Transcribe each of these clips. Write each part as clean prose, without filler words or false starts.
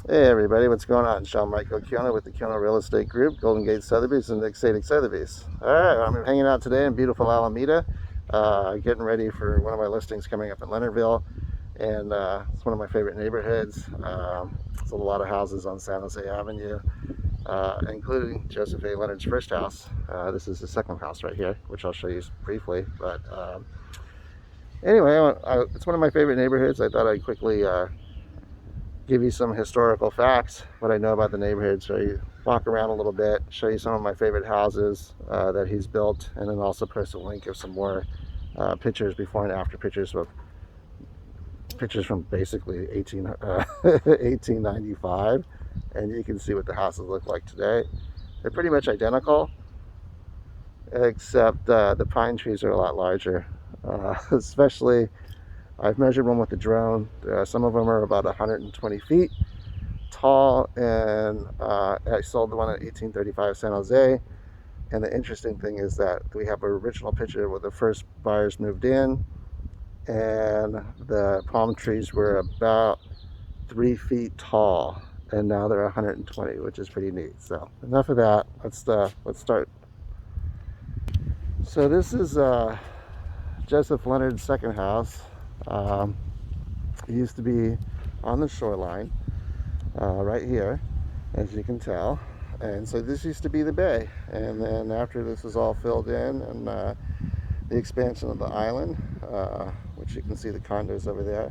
Hey everybody, what's going on? Sean Michael Kiona with the Kiona Real Estate Group, Golden Gate Sotheby's and Exotic Sotheby's. Alright, I'm hanging out today in beautiful Alameda, getting ready for one of my listings coming up in Leonardville, and it's one of my favorite neighborhoods. There's a lot of houses on San Jose Avenue, including Joseph A Leonard's first house. This is the second house right here, which I'll show you briefly, but anyway, it's one of my favorite neighborhoods. I thought I'd quickly give you some historical facts, what I know about the neighborhood, show you, walk around a little bit, show you some of my favorite houses that he's built, and then also post a link of some more pictures, before and after pictures of pictures from basically 1895, and you can see what the houses look like today. They're pretty much identical, except the pine trees are a lot larger, especially I've measured one with the drone. Some of them are about 120 feet tall, and I sold the one at 1835 San Jose. And the interesting thing is that we have an original picture where the first buyers moved in, and the palm trees were about 3 feet tall, and now they're 120, which is pretty neat. So enough of that. Let's start. So this is Joseph Leonard's second house. It used to be on the shoreline, right here, as you can tell, and so this used to be the bay. And then after this was all filled in, and the expansion of the island, which you can see the condos over there,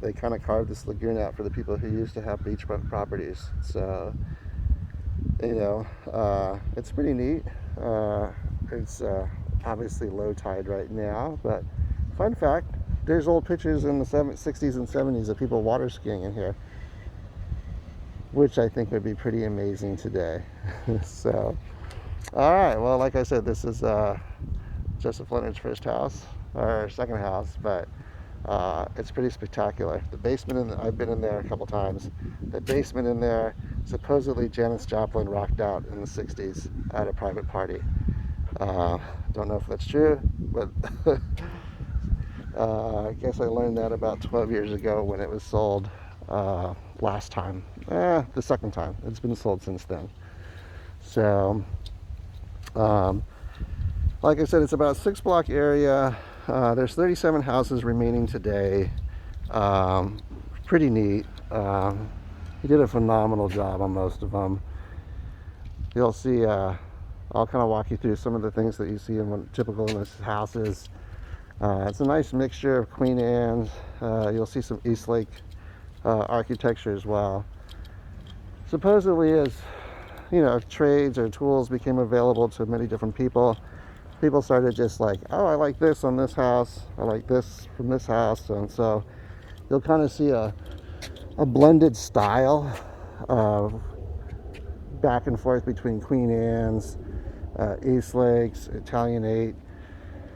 they kind of carved this lagoon out for the people who used to have beachfront properties. So it's pretty neat. It's obviously low tide right now, but fun fact, there's old pictures in the 60s and 70s of people water skiing in here, which I think would be pretty amazing today. So, all right, well, like I said, this is Joseph Leonard's first house, or second house, but it's pretty spectacular. The basement, I've been in there a couple times. The basement in there, supposedly Janis Joplin rocked out in the 60s at a private party. Don't know if that's true, but I guess I learned that about 12 years ago when it was sold last time. The second time. It's been sold since then. So, like I said, it's about a 6-block area. There's 37 houses remaining today. Pretty neat. He did a phenomenal job on most of them. You'll see, I'll kind of walk you through some of the things that you see in typical in this houses. It's a nice mixture of Queen Anne's. You'll see some Eastlake architecture as well. Supposedly, as trades or tools became available to many different people, people started just like, oh, I like this on this house, I like this from this house, and so you'll kind of see a blended style back and forth between Queen Anne's, Eastlake's, Italianate.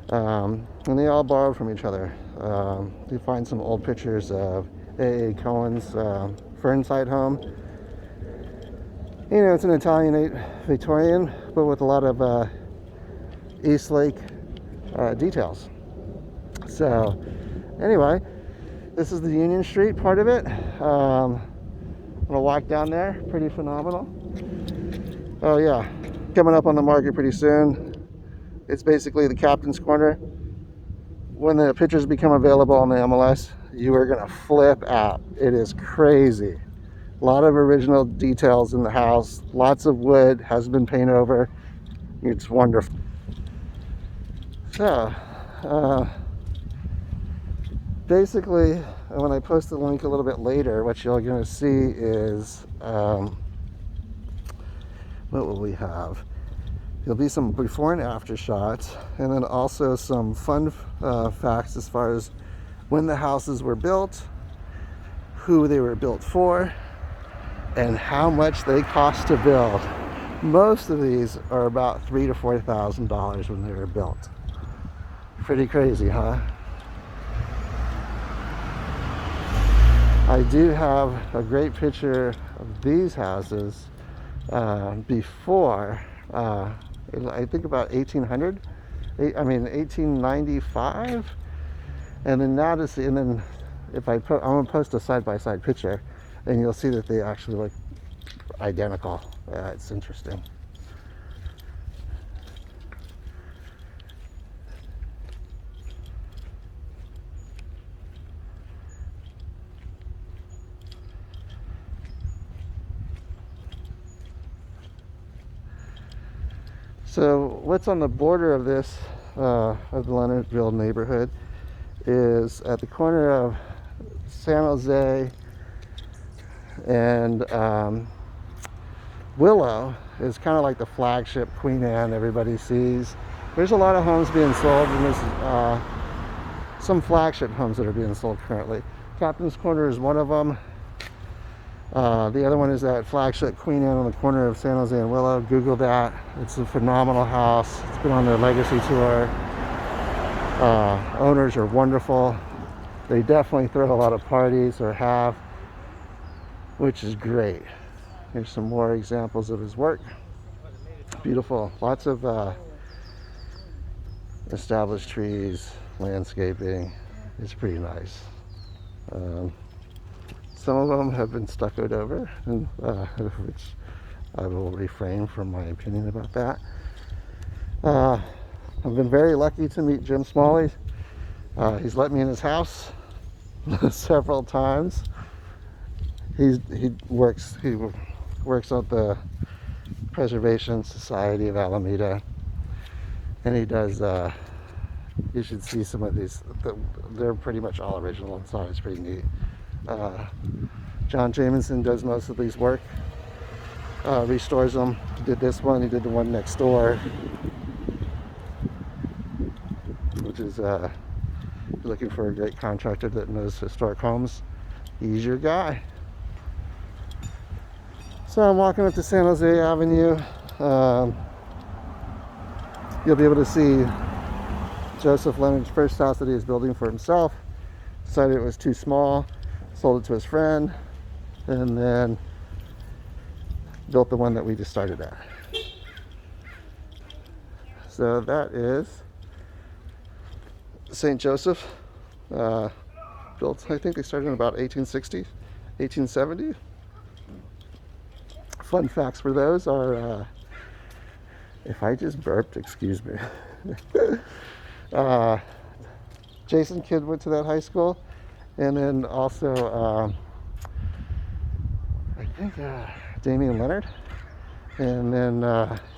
And they all borrowed from each other. You find some old pictures of A.A. Cohen's Fernside home. It's an Italianate Victorian, but with a lot of Eastlake details. So, anyway, this is the Union Street part of it. I'm gonna walk down there. Pretty phenomenal. Oh yeah, coming up on the market pretty soon. It's basically the Captain's Corner. When the pictures become available on the MLS, you are gonna flip out. It is crazy. A lot of original details in the house. Lots of wood, hasn't been painted over. It's wonderful. So, basically, when I post the link a little bit later, what you're gonna see is, what will we have? There'll be some before and after shots, and then also some fun facts as far as when the houses were built, who they were built for, and how much they cost to build. Most of these are about $3,000 to $4,000 when they were built. Pretty crazy, huh? I do have a great picture of these houses before. I think about 1895, and then now to see, and then if I'm gonna post a side-by-side picture and you'll see that they actually look identical. It's interesting. So what's on the border of this, of the Leonardville neighborhood, is at the corner of San Jose and Willow is kind of like the flagship Queen Anne everybody sees. There's a lot of homes being sold, and there's some flagship homes that are being sold currently. Captain's Corner is one of them. The other one is that flagship Queen Anne on the corner of San Jose and Willow. Google that. It's a phenomenal house. It's been on their legacy tour. Owners are wonderful. They definitely throw a lot of parties, or have, which is great. Here's some more examples of his work. Beautiful. Lots of established trees, landscaping. It's pretty nice. Some of them have been stuccoed over, and, which I will refrain from my opinion about that. I've been very lucky to meet Jim Smalley. He's let me in his house several times. He works at the Preservation Society of Alameda, and he does. You should see some of these. They're pretty much all original inside. It's pretty neat. John Jamison does most of these work, restores them. He did this one, he did the one next door, which is, if you're looking for a great contractor that knows historic homes, he's your guy. So I'm walking up to San Jose Avenue. You'll be able to see Joseph Leonard's first house that he was building for himself. Decided it was too small, sold it to his friend, and then built the one that we just started at. So that is St. Joseph. Built, I think they started in about 1860, 1870. Fun facts for those are, if I just burped, excuse me. Jason Kidd went to that high school. And then also, I think Damian Leonard, and then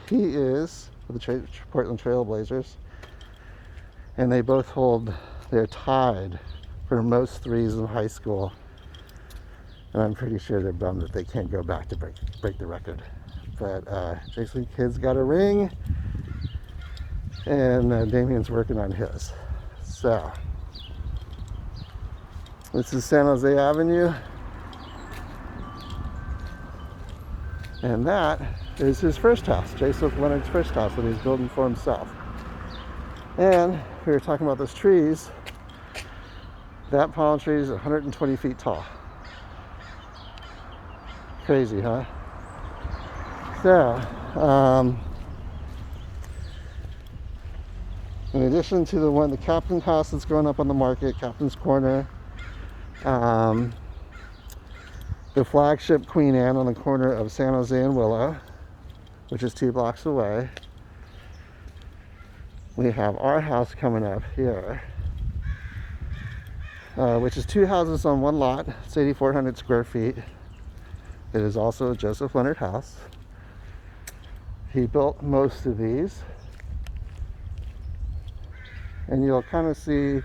he is with the Portland Trail Blazers, and they both they're tied for most threes in high school, and I'm pretty sure they're bummed that they can't go back to break the record. But Jason Kidd's got a ring, and Damian's working on his. So this is San Jose Avenue, and that is his first house, Joseph Leonard's first house that he's building for himself. And we were talking about those trees. That palm tree is 120 feet tall. Crazy, huh? So, in addition to the Captain house that's going up on the market, Captain's Corner, the flagship Queen Anne on the corner of San Jose and Willow, which is 2 blocks away. We have our house coming up here, which is 2 houses on one lot. It's 8,400 square feet. It is also a Joseph Leonard house. He built most of these, and you'll kind of see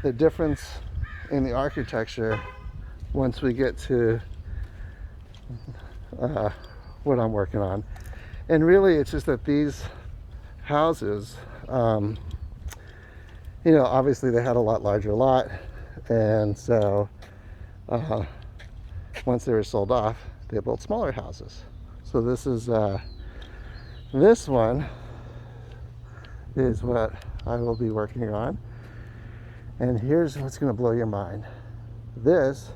the difference in the architecture once we get to what I'm working on. And really it's just that these houses, obviously they had a lot larger lot, and so once they were sold off, they built smaller houses. So this one is what I will be working on. And here's what's going to blow your mind. This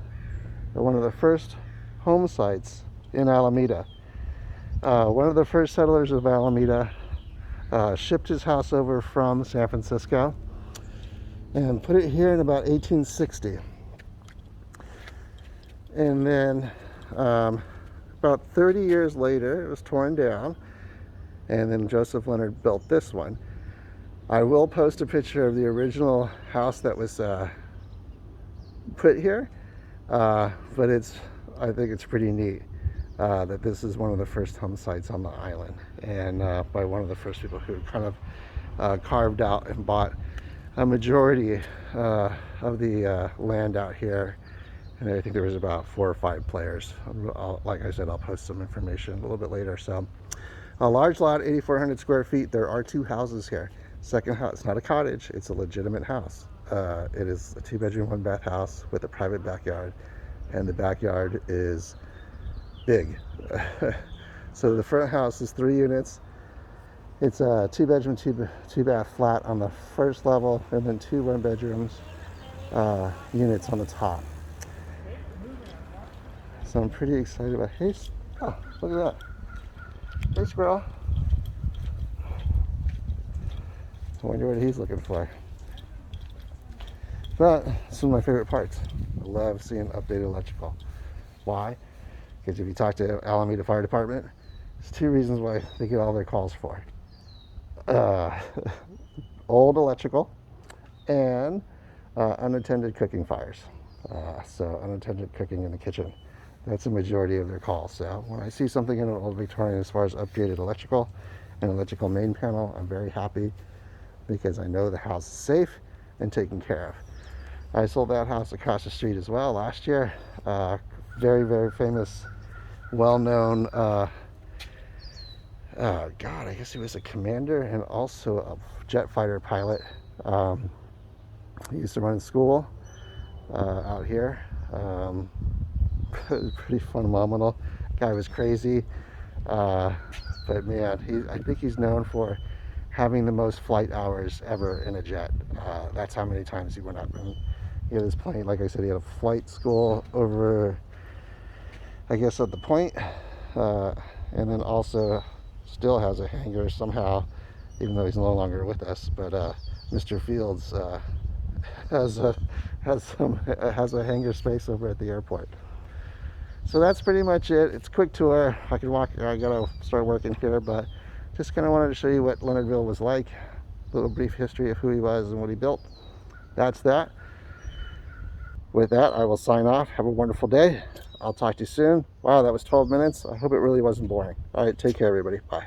is one of the first home sites in Alameda. One of the first settlers of Alameda shipped his house over from San Francisco and put it here in about 1860. And then about 30 years later, it was torn down, and then Joseph Leonard built this one. I will post a picture of the original house that was put here, but I think it's pretty neat that this is one of the first home sites on the island, and by one of the first people who kind of carved out and bought a majority of the land out here. And I think there was about 4 or 5 players. Like I said, I'll post some information a little bit later. So a large lot, 8,400 square feet. There are 2 houses here. Second house, it's not a cottage, it's a legitimate house. It is a 2-bedroom, 1-bath house with a private backyard, and the backyard is big. So the front house is 3 units. It's a 2-bedroom, 2-bath flat on the first level, and then 2 1-bedrooms units on the top. So I'm pretty excited about. Hey, oh, look at that! Hey, squirrel. I wonder what he's looking for. But it's one of my favorite parts. I love seeing updated electrical. Why? Because if you talk to Alameda Fire Department, there's 2 reasons why they get all their calls for. Old electrical and unattended cooking fires. So unattended cooking in the kitchen. That's a majority of their calls. So when I see something in an old Victorian as far as updated electrical and electrical main panel, I'm very happy because I know the house is safe and taken care of. I sold that house across the street as well last year. Very, very famous, well-known, God, I guess he was a commander and also a jet fighter pilot. He used to run school out here. Pretty phenomenal. Guy was crazy, but man, I think he's known for having the most flight hours ever in a jet. That's how many times he went up. And he had his plane, like I said, he had a flight school over, I guess, at the point, and then also still has a hangar somehow, even though he's no longer with us. But Mr. Fields has a hangar space over at the airport. So that's pretty much it. It's a quick tour. I gotta start working here, but just kind of wanted to show you what Leonardville was like, a little brief history of who he was and what he built. That's that. With that, I will sign off. Have a wonderful day. I'll talk to you soon. Wow, that was 12 minutes. I hope it really wasn't boring. All right, take care, everybody. Bye.